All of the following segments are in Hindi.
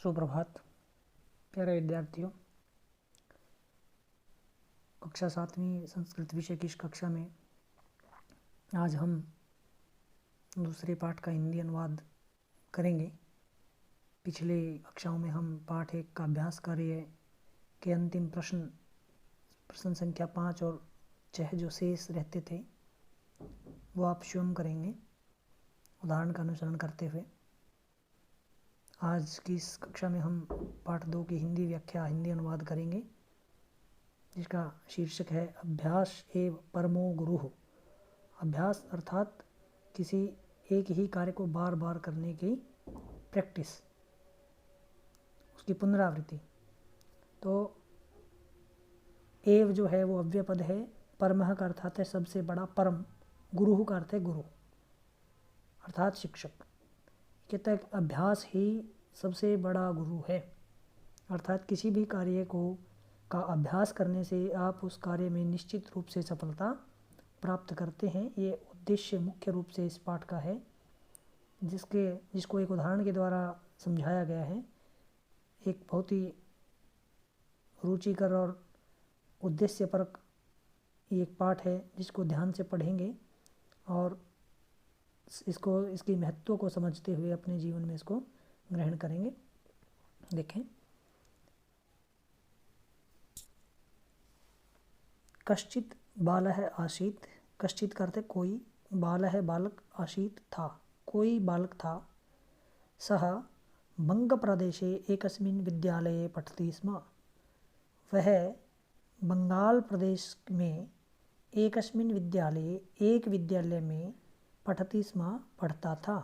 सुप्रभात प्यारे विद्यार्थियों। कक्षा 7वीं संस्कृत विषय की इस कक्षा में आज हम दूसरे पाठ का हिंदी अनुवाद करेंगे। पिछले कक्षाओं में हम पाठ 1 का अभ्यास कार्य के अंतिम प्रश्न संख्या 5 और 6 जो शेष रहते थे वो आप स्वयं करेंगे उदाहरण का अनुसरण करते हुए। आज की इस कक्षा में हम पाठ 2 की हिंदी व्याख्या हिंदी अनुवाद करेंगे जिसका शीर्षक है अभ्यास एव परमो गुरुः। अभ्यास अर्थात किसी एक ही कार्य को बार बार करने की प्रैक्टिस, उसकी पुनरावृत्ति। तो एव जो है वो अव्यय पद है, परमः का अर्थात है सबसे बड़ा, परम, गुरुः का अर्थ है गुरु अर्थात शिक्षक। कहता है अभ्यास ही सबसे बड़ा गुरु है, अर्थात किसी भी कार्य का अभ्यास करने से आप उस कार्य में निश्चित रूप से सफलता प्राप्त करते हैं। ये उद्देश्य मुख्य रूप से इस पाठ का है, जिसको एक उदाहरण के द्वारा समझाया गया है। एक बहुत ही रुचिकर और उद्देश्यपरक ये एक पाठ है जिसको ध्यान से पढ़ेंगे और इसकी महत्व को समझते हुए अपने जीवन में इसको ग्रहण करेंगे। देखें, कश्चित बालः आसीत्, कश्चित करते कोई, बालः बालक, आसीत् था, कोई बालक था। सः बंगप्रदेशे एकस्मिन् विद्यालये पठति स्म। वह बंगाल प्रदेश में एकस्मिन् विद्यालये एक विद्यालय में पठति स्म पढ़ता था।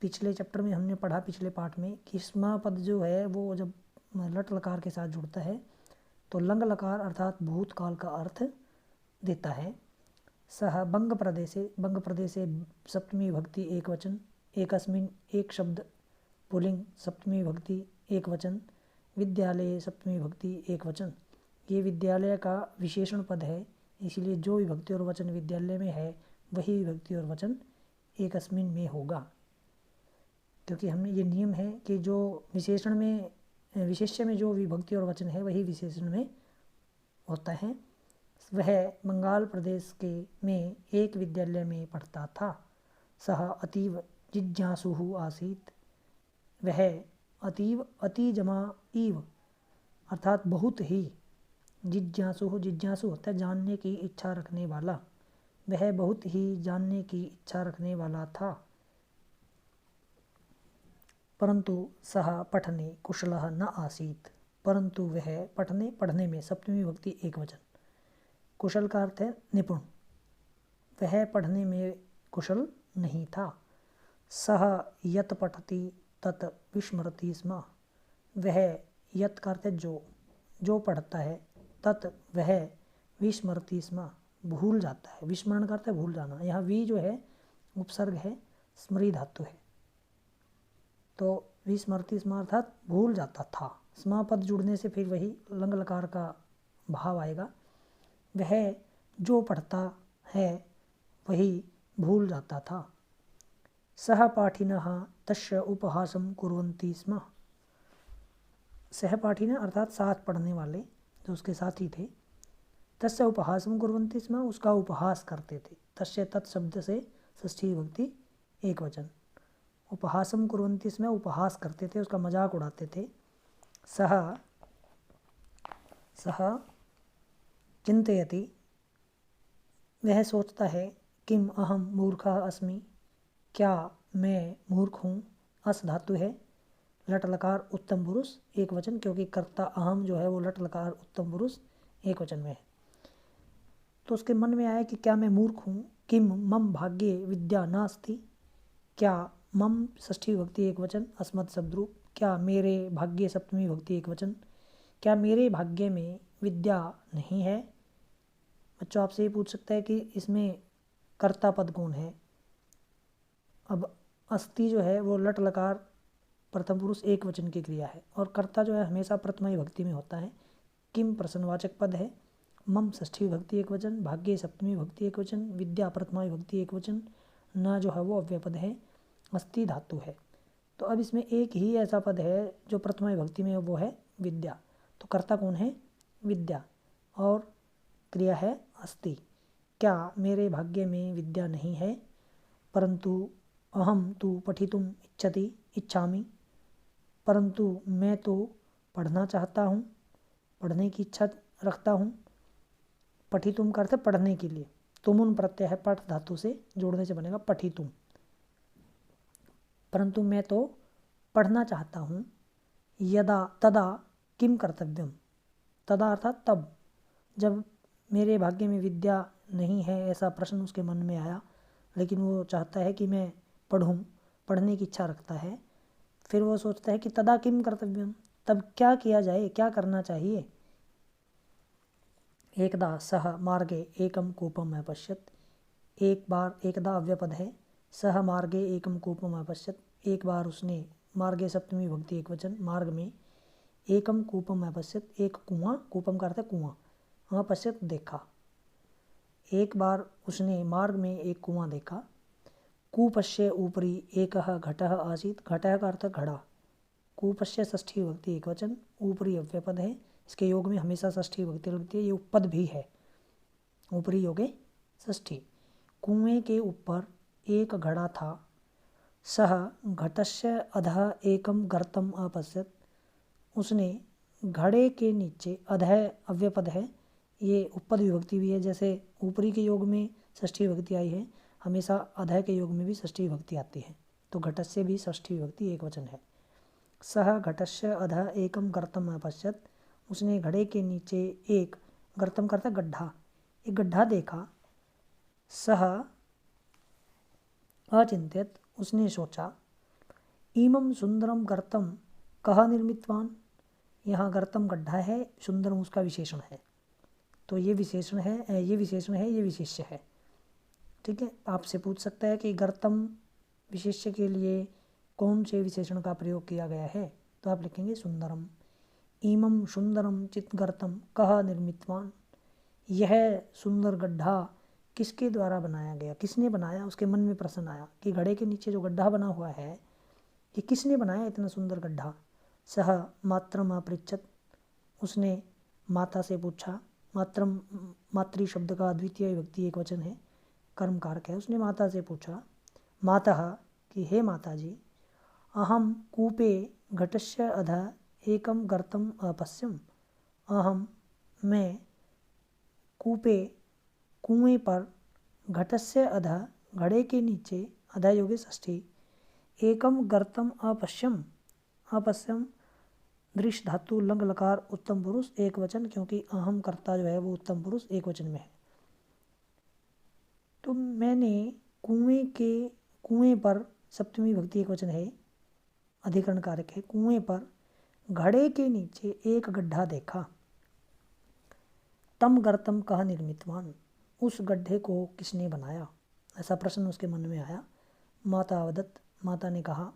पिछले चैप्टर में हमने पढ़ा, पिछले पाठ में, कि स्म पद जो है वो जब लट लकार के साथ जुड़ता है तो लंग लकार अर्थात भूतकाल का अर्थ देता है। सह बंग प्रदेशे, बंग प्रदेशे सप्तमी विभक्ति एक वचन, एकस्मिन् एक शब्द पुल्लिंग, सप्तमी विभक्ति एक वचन, विद्यालय सप्तमी विभक्ति एक वचन। ये विद्यालय का विशेषण पद है, इसलिए जो विभक्ति और वचन विद्यालय में है वही विभक्ति और वचन एकस्मिन् में होगा, क्योंकि हमने ये नियम है कि जो विशेष्य में जो विभक्ति और वचन है वही विशेषण में होता है। वह बंगाल प्रदेश में एक विद्यालय में पढ़ता था। सह अतीव जिज्ञासुः आसीत्। वह अतीव, अति जमा इव अर्थात बहुत ही, जिज्ञासुः, जिज्ञासु होता है जानने की इच्छा रखने वाला। वह बहुत ही जानने की इच्छा रखने वाला था। परंतु सह पठने कुशलः न आसीत्। परंतु वह पढ़ने में सप्तमी विभक्ति एक वचन, कुशल का अर्थ है निपुण, वह पढ़ने में कुशल नहीं था। सह यत् पठति तत् विस्मरति स्म। वह यत् का अर्थ है जो पढ़ता है, तत् वह विस्मरति स्म भूल जाता है। विस्मरण का अर्थ है भूल जाना। यहाँ वी जो है उपसर्ग है, स्मृति धातु है, तो विस्मरति स्म अर्थात भूल जाता था। स्म पद जुड़ने से फिर वही लंग लकार का भाव आएगा। वह जो पढ़ता है वही भूल जाता था। सहपाठिनः तस्य उपहासं कुर्वन्ति स्म। सहपाठिनः अर्थात साथ पढ़ने वाले जो उसके साथी थे, तस्य उपहासं कुर्वन्ति स्म उसका उपहास करते थे। तस्य तत् शब्द से षष्ठी विभक्ति एक वचन, उपहासं कुर्वन्ति स्म उपहास करते थे, उसका मजाक उड़ाते थे। सह चिंतयति, वह सोचता है, किम अहम मूर्खः अस्मि, क्या मैं मूर्ख हूँ। अस धातु है, लट लकार उत्तम पुरुष एक वचन, क्योंकि कर्ता अहम जो है वो लट लकार उत्तम पुरुष एक वचन में है। तो उसके मन में आया कि क्या मैं मूर्ख हूँ। किम मम भाग्ये विद्या नास्ति, क्या मम षष्ठी विभक्ति एक वचन, अस्मत् शब्दरूप, क्या मेरे भाग्य सप्तमी विभक्ति एक वचन, क्या मेरे भाग्य में विद्या नहीं है। बच्चों आपसे ये पूछ सकता है कि इसमें कर्ता पद कौन है। अब अस्ति जो है वो लट लकार प्रथम पुरुष एक वचन की क्रिया है और कर्ता जो है हमेशा प्रथमा विभक्ति में होता है। किम प्रश्नवाचक पद है, मम षष्ठी विभक्ति एक वचन, भाग्य सप्तमी विभक्ति एक वचन, विद्या प्रथमा विभक्ति एक वचन, न जो है वो अव्यय पद है, अस्ति धातु है। तो तो अब इसमें एक ही ऐसा पद है जो प्रथमा विभक्ति में, वो है विद्या। तो कर्ता कौन है? विद्या। और क्रिया है अस्ति। क्या मेरे भाग्य में विद्या नहीं है? परंतु अहम तु पठितुम इच्छामि। परंतु मैं तो पढ़ना चाहता हूँ, पढ़ने की इच्छा रखता हूँ। पठितुम का अर्थ है पढ़ने के लिए। तुमुन प्रत्यय है, पठ धातु से जोड़ने से बनेगा पठितुम। परंतु मैं तो पढ़ना चाहता हूँ। यदा तदा किम कर्तव्यम। तदा अर्थात तब, जब मेरे भाग्य में विद्या नहीं है ऐसा प्रश्न उसके मन में आया, लेकिन वो चाहता है कि मैं पढ़ूं, पढ़ने की इच्छा रखता है। फिर वो सोचता है कि तदा किम कर्तव्यम, तब क्या किया जाए, क्या करना चाहिए। एकदा सह मार्गे एकम कूपम अपश्यत। एक बार, एकदा अव्यपद है, सह मार्गे एकम कूपम अपश्यत। एक बार उसने, मार्गे सप्तमी विभक्ति एक वचन, मार्ग में, एकम कूपम अपश्यत, एक कुआं, कूपम का अर्थ है कुआं, अपश्यत देखा। एक बार उसने मार्ग में एक कुआं देखा। कूपस्य ऊपरी एकः घटः आसीत्। घटः का अर्थ घड़ा। कूपस्य षष्ठी विभक्ति एक वचन, ऊपरी अव्यपद है, इसके योग में हमेशा षष्ठी विभक्ति लगती है, ये उपपद भी है, ऊपरी योगे षष्ठी। कुएं के ऊपर एक घड़ा था। सह घटस्य अधः एकम गर्तम अपश्यत। उसने घड़े के नीचे, अधः अव्यपद है, ये उपपद विभक्ति भी है, जैसे ऊपरी के योग में षष्ठी विभक्ति आई है, हमेशा अधः के योग में भी षष्ठी विभक्ति आती है। तो घटस्य भी षष्ठी विभक्ति एक वचन है। सह घटस्य अधः एकम गर्तम अपश्यत। उसने घड़े के नीचे एक, गर्तम करता गड्ढा, एक गड्ढा देखा। सह अचिंत्यत, उसने सोचा। इमं सुंदरम गर्तम कह निर्मितवान। यहाँ गर्तम गड्ढा है, सुंदरम उसका विशेषण है। तो ये विशेषण है, ये विशेषण है, ये विशेष्य है। ठीक है, आपसे पूछ सकता है कि गर्तम विशेष्य के लिए कौन से विशेषण का प्रयोग किया गया है, तो आप लिखेंगे सुंदरम। इमं सुंदरम चित्गर्तम कह निर्मितवान। यह सुंदर गड्ढा किसके द्वारा बनाया गया, किसने बनाया। उसके मन में प्रश्न आया कि घड़े के नीचे जो गड्ढा बना हुआ है, ये किसने बनाया इतना सुंदर गड्ढा। सह मात्रम अपृच्छत। उसने माता से पूछा। मात्रम, मातृ शब्द का द्वितीय विभक्ति एक वचन है, कर्म कारक है। उसने माता से पूछा। माता, कि हे माता जी, अहम कूपे घटस्य अधः एकम गर्तम अपश्यम। अहम, मैं, कूपे, कुएं पर, घटस्य अधः, घड़े के नीचे, अधः योगे षष्ठी, एकम गर्तम अपश्यम। अपश्यम दृश धातु लंग लकार उत्तम पुरुष एक वचन, क्योंकि अहम कर्ता जो है वो उत्तम पुरुष एक वचन में है। तो मैंने कुएं पर, सप्तमी विभक्ति एक वचन है, अधिकरण कारक है, कुएं पर घड़े के नीचे एक गड्ढा देखा। तम गर्तम कह निर्मितवान। उस गड्ढे को किसने बनाया, ऐसा प्रश्न उसके मन में आया। माता अवदत्, माता ने कहा।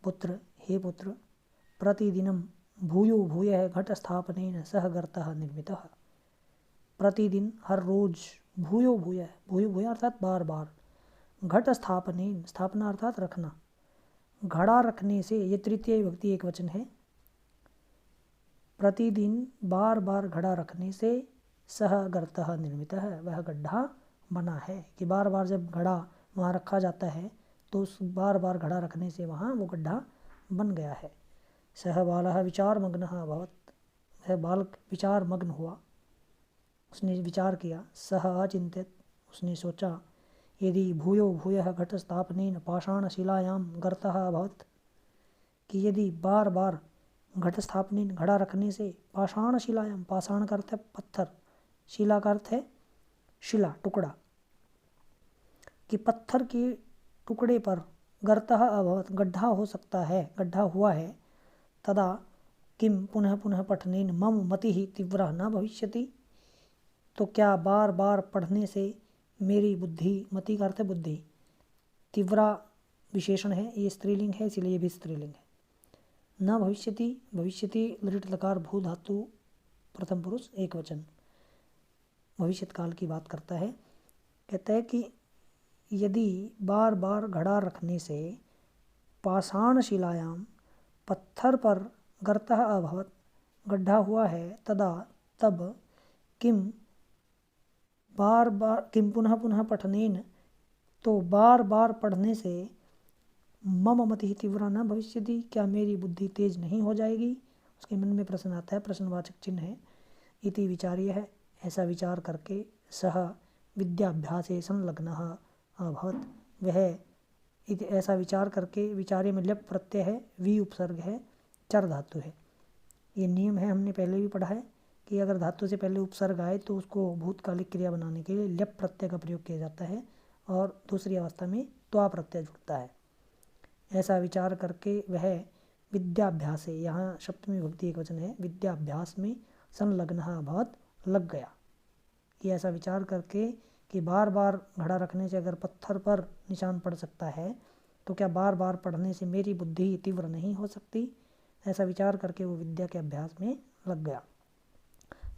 पुत्र, हे पुत्र, प्रतिदिनम भूयो भूयः घट स्थापनेन सह गर्तः निर्मितः। प्रतिदिन, हर रोज, भूयो भूयः, भूयो भूयः अर्थात बार बार, घट स्थापनेन, स्थापना अर्थात रखना, घड़ा रखने से, ये तृतीय विभक्ति एक वचन है। प्रतिदिन बार बार घड़ा रखने से सह गर्तः निर्मितः, वह गड्ढा बना है। कि बार बार जब घड़ा वहाँ रखा जाता है तो उस बार बार घड़ा रखने से वहाँ वो गड्ढा बन गया है। सह बालः विचारमग्नः अभवत्। वह बालक विचार मग्न हुआ, उसने विचार किया। सह अचिंत्यत, उसने सोचा। यदि भूयो भूयः घट स्थापनेन पाषाणशिलायां गर्तः अभवत्। कि यदि बार बार घट स्थापनेन, घड़ा रखने से, पाषाणशिलायां, पाषाण का अर्थ है पत्थर, शिला का अर्थ है शिला, टुकड़ा, कि पत्थर के टुकड़े पर गर्तः अभवत्, गड्ढा हो सकता है, गड्ढा हुआ है। तदा किम पुनः पुनः पठनेन मम मतिः तीव्रा न भविष्यति। तो क्या बार बार पढ़ने से मेरी बुद्धि, मति का अर्थ है बुद्धि, तीव्रा विशेषण है, ये स्त्रीलिंग है इसलिए ये भी स्त्रीलिंग है। न भविष्यति, भविष्यति लृट लकार भू धातु प्रथम पुरुष एक वचन, भविष्यत काल की बात करता है। कहता है कि यदि बार बार घड़ा रखने से पाषाणशिलायां पत्थर पर गर्तः अभवत्, गड्ढा हुआ है, तदा तब किम पुनः पुनः पठनेन, तो बार बार पढ़ने से मम मतिः तीव्रा न भविष्यति, क्या मेरी बुद्धि तेज नहीं हो जाएगी। उसके मन में प्रश्न आता है, प्रश्नवाचक चिन्ह है। इति विचार्य है, ऐसा विचार करके सह विद्याभ्यासे संलग्नः अभवत्, वह ऐसा विचार करके, विचार्य में ल्यप प्रत्यय है, वी उपसर्ग है, चर धातु है। ये नियम है, हमने पहले भी पढ़ा है कि अगर धातु से पहले उपसर्ग आए तो उसको भूतकालिक क्रिया बनाने के लिए ल्यप प्रत्यय का प्रयोग किया जाता है और दूसरी अवस्था में त्वा प्रत्यय जुड़ता है। ऐसा विचार करके वह विद्याभ्यास से, यहाँ सप्तमी विभक्ति एक वचन है, विद्याभ्यास में संलग्न अभवत्, लग गया। ये ऐसा विचार करके कि बार बार घड़ा रखने से अगर पत्थर पर निशान पड़ सकता है तो क्या बार बार पढ़ने से मेरी बुद्धि तीव्र नहीं हो सकती। ऐसा विचार करके वो विद्या के अभ्यास में लग गया।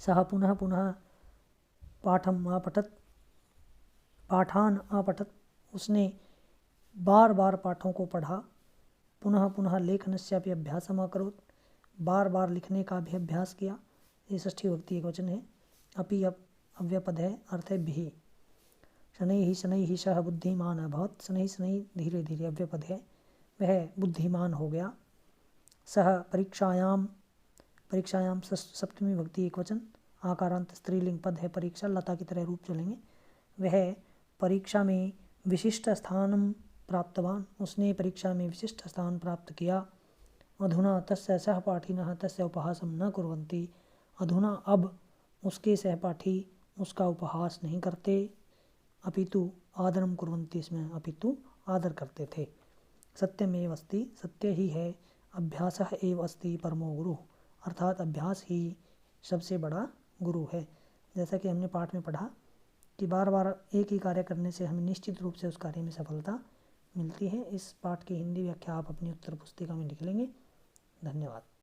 सह पुनः पुनः पाठान अपठत, उसने बार बार पाठों को पढ़ा। पुनः पुनः लेखनस्यापि अभ्यासम् अकरोत्, बार बार लिखने का भी अभ्यास किया। ये षष्ठी विभक्ति एक वचन है। अपि अव्यपद है, अर्थ है भी। शनैः शनैः सह बुद्धिमान अभवत्, शनैः शनैः धीरे धीरे अव्यपद है, वह बुद्धिमान हो गया। सह परीक्षायाम सप्तमी विभक्ति एक वचन, आकारांत स्त्रीलिंग पद है, परीक्षा लता की तरह रूप चलेंगे। वह परीक्षा में विशिष्ट स्थान प्राप्तवान, उसने परीक्षा में विशिष्ट स्थान प्राप्त किया। अधुना तस्य सहपाठिनः तस्य उपहासं न कुर्वन्ति, अधुना अब उसके सहपाठी उसका उपहास नहीं करते। अपितु आदरम कुर्वन्ति, इसमें अपितु आदर करते थे। सत्यमेव अस्ति, सत्य ही है। अभ्यासः एव अस्ति परमो गुरु, अर्थात अभ्यास ही सबसे बड़ा गुरु है। जैसा कि हमने पाठ में पढ़ा कि बार बार एक ही कार्य करने से हमें निश्चित रूप से उस कार्य में सफलता मिलती है। इस पाठ की हिंदी व्याख्या आप अपनी उत्तर पुस्तिका में लिख लेंगे। धन्यवाद।